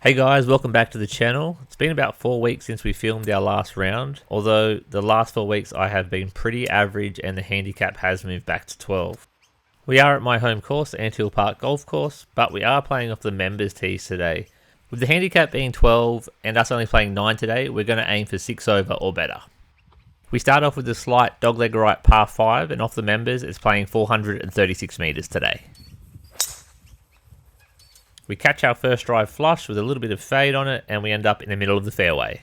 Hey guys, welcome back to the channel. It's been about 4 weeks since we filmed our last round, although the last 4 weeks I have been pretty average and the handicap has moved back to 12. We are at my home course, Antill Park Golf Course, but we are playing off the members tees today. With the handicap being 12 and us only playing 9 today, we're going to aim for 6 over or better. We start off with a slight dogleg right par 5 and off the members it's playing 436 metres today. We catch our first drive flush with a little bit of fade on it and we end up in the middle of the fairway.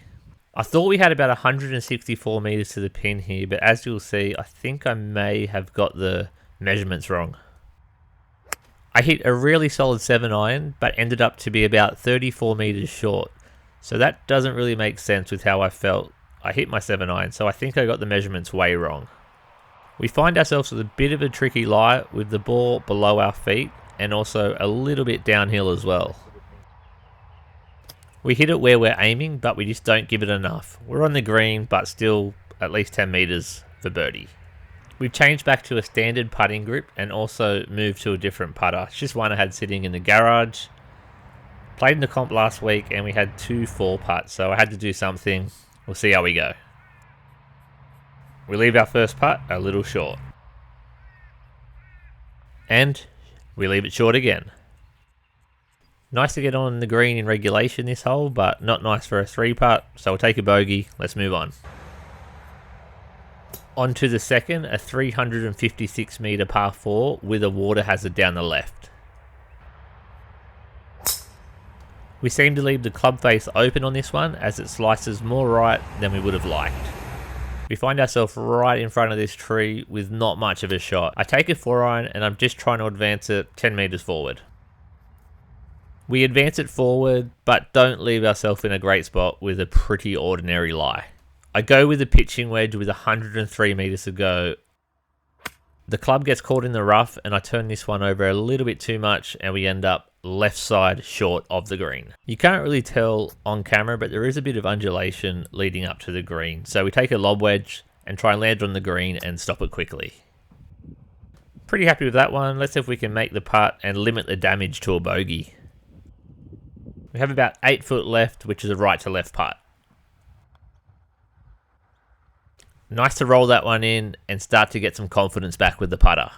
I thought we had about 164 metres to the pin here, but as you'll see, I think I may have got the measurements wrong. I hit a really solid 7-iron, but ended up to be about 34 metres short. So that doesn't really make sense with how I felt. I hit my 7-iron, so I think I got the measurements way wrong. We find ourselves with a bit of a tricky lie with the ball below our feet, and also a little bit downhill as well. We hit it where we're aiming, but we just don't give it enough. We're on the green, but still at least 10 metres for birdie. We've changed back to a standard putting grip and also moved to a different putter. It's just one I had sitting in the garage. Played in the comp last week and we had 2 4-putts, so I had to do something. We'll see how we go. We leave our first putt a little short. And we leave it short again. Nice to get on the green in regulation this hole, but not nice for a 3-putt, so we'll take a bogey. Let's move on. On to the second, a 356 metre par 4 with a water hazard down the left. We seem to leave the club face open on this one as it slices more right than we would have liked. We find ourselves right in front of this tree with not much of a shot. I take a 4-iron and I'm just trying to advance it 10 metres forward. We advance it forward, but don't leave ourselves in a great spot with a pretty ordinary lie. I go with a pitching wedge with 103 metres to go. The club gets caught in the rough and I turn this one over a little bit too much and we end up left side short of the green. You can't really tell on camera, but there is a bit of undulation leading up to the green. So we take a lob wedge and try and land on the green and stop it quickly. Pretty happy with that one. Let's see if we can make the putt and limit the damage to a bogey. We have about 8 foot left, which is a right to left putt. Nice to roll that one in and start to get some confidence back with the putter.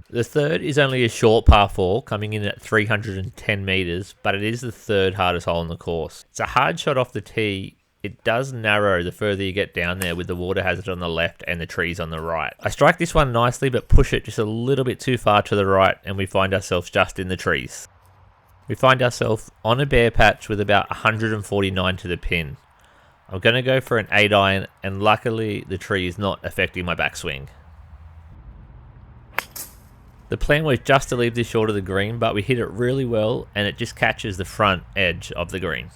The third is only a short par 4, coming in at 310 metres, but it is the third hardest hole on the course. It's a hard shot off the tee. It does narrow the further you get down there with the water hazard on the left and the trees on the right. I strike this one nicely, but push it just a little bit too far to the right, and we find ourselves just in the trees. We find ourselves on a bare patch with about 149 to the pin. I'm going to go for an 8-iron, and luckily the tree is not affecting my backswing. The plan was just to leave this short of the green, but we hit it really well and it just catches the front edge of the green.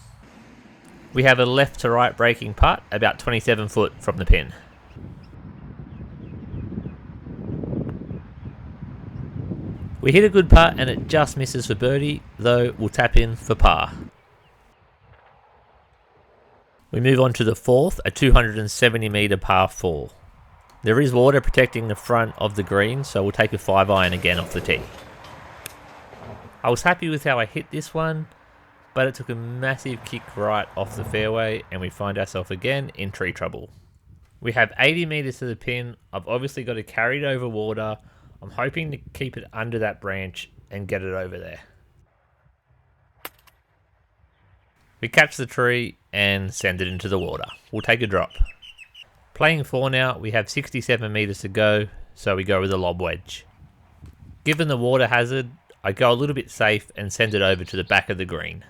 We have a left to right breaking putt about 27 foot from the pin. We hit a good putt and it just misses for birdie, though we'll tap in for par. We move on to the fourth, a 270 metre par 4. There is water protecting the front of the green, so we'll take a 5-iron again off the tee. I was happy with how I hit this one, but it took a massive kick right off the fairway and we find ourselves again in tree trouble. We have 80 metres to the pin. I've obviously got to carry it over water. I'm hoping to keep it under that branch and get it over there. We catch the tree and send it into the water. We'll take a drop. Playing 4 now, we have 67 metres to go, so we go with a lob wedge. Given the water hazard, I go a little bit safe and send it over to the back of the green.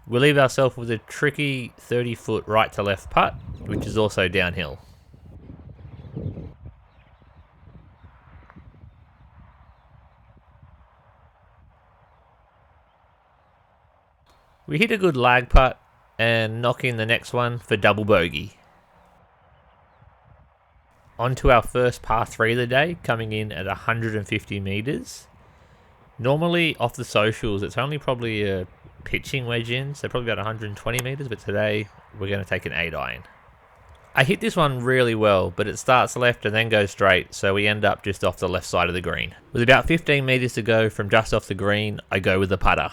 We'll leave ourselves with a tricky 30 foot right to left putt, which is also downhill. We hit a good lag putt and knock in the next one for double bogey. On to our first par 3 of the day, coming in at 150 metres. Normally off the socials it's only probably a pitching wedge in, so probably about 120 metres, but today we're going to take an 8-iron. I hit this one really well, but it starts left and then goes straight, so we end up just off the left side of the green. With about 15 metres to go from just off the green, I go with the putter.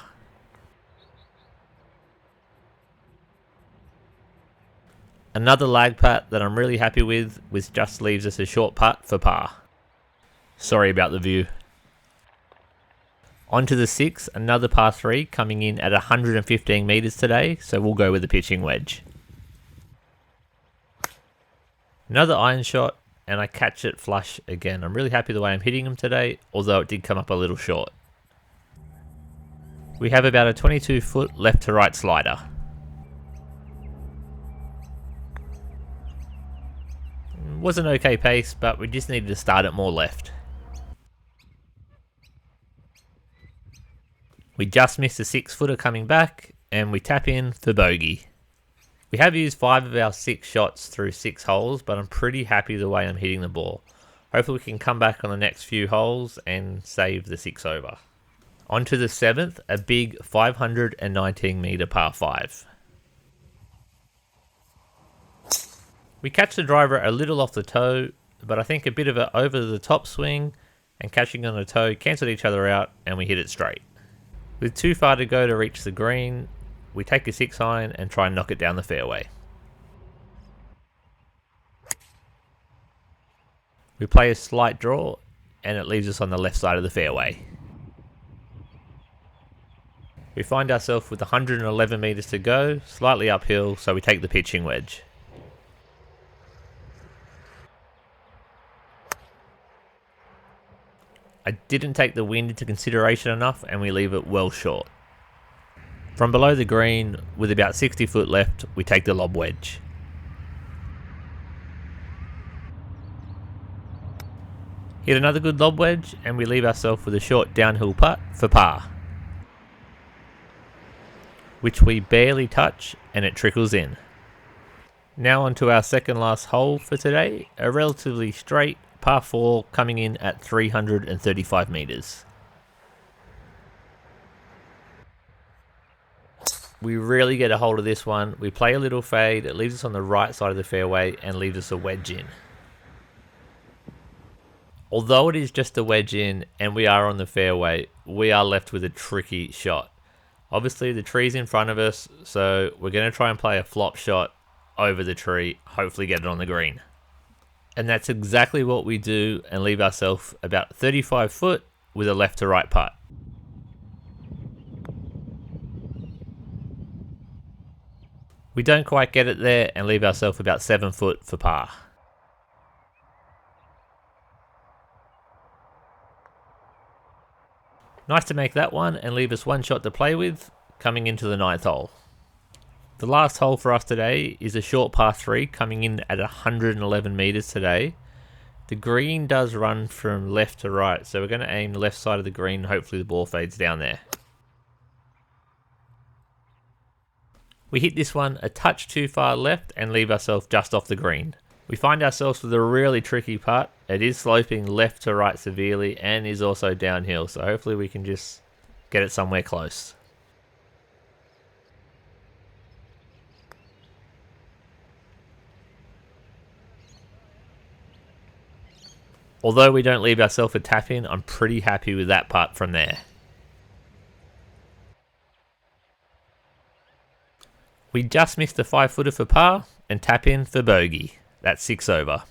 Another lag putt that I'm really happy with, which just leaves us a short putt for par. Sorry about the view. On to the 6th, another par 3 coming in at 115 metres today, so we'll go with the pitching wedge. Another iron shot, and I catch it flush again. I'm really happy the way I'm hitting them today, although it did come up a little short. We have about a 22 foot left to right slider. Was an okay pace, but we just needed to start it more left. We just missed a 6 footer coming back, and we tap in for bogey. We have used 5 of our 6 shots through 6 holes, but I'm pretty happy the way I'm hitting the ball. Hopefully we can come back on the next few holes and save the 6 over. On to the 7th, a big 519 metre par 5. We catch the driver a little off the toe, but I think a bit of an over the top swing and catching on the toe cancelled each other out, and we hit it straight. With too far to go to reach the green, we take a 6 iron and try and knock it down the fairway. We play a slight draw, and it leaves us on the left side of the fairway. We find ourselves with 111 metres to go, slightly uphill, so we take the pitching wedge. I didn't take the wind into consideration enough, and we leave it well short. From below the green, with about 60 foot left, we take the lob wedge. Hit another good lob wedge, and we leave ourselves with a short downhill putt for par, which we barely touch, and it trickles in. Now on to our second last hole for today, a relatively straight par 4 coming in at 335 metres. We really get a hold of this one. We play a little fade, it leaves us on the right side of the fairway and leaves us a wedge in. Although it is just a wedge in and we are on the fairway, we are left with a tricky shot. Obviously the tree's in front of us, so we're going to try and play a flop shot over the tree, hopefully get it on the green. And that's exactly what we do, and leave ourselves about 35 foot with a left to right putt. We don't quite get it there and leave ourselves about 7 foot for par. Nice to make that one and leave us 1 shot to play with coming into the 9th hole. The last hole for us today is a short par 3 coming in at 111 metres today. The green does run from left to right, so we're going to aim the left side of the green. Hopefully the ball fades down there. We hit this one a touch too far left and leave ourselves just off the green. We find ourselves with a really tricky putt. It is sloping left to right severely and is also downhill, so hopefully we can just get it somewhere close. Although we don't leave ourselves a tap in, I'm pretty happy with that putt from there. We just missed a 5 footer for par and tap in for bogey. That's 6 over.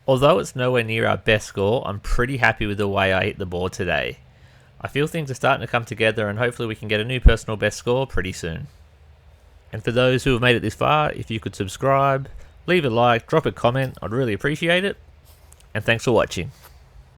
Although it's nowhere near our best score, I'm pretty happy with the way I hit the ball today. I feel things are starting to come together, and hopefully we can get a new personal best score pretty soon. And for those who have made it this far, if you could subscribe, leave a like, drop a comment, I'd really appreciate it. And thanks for watching.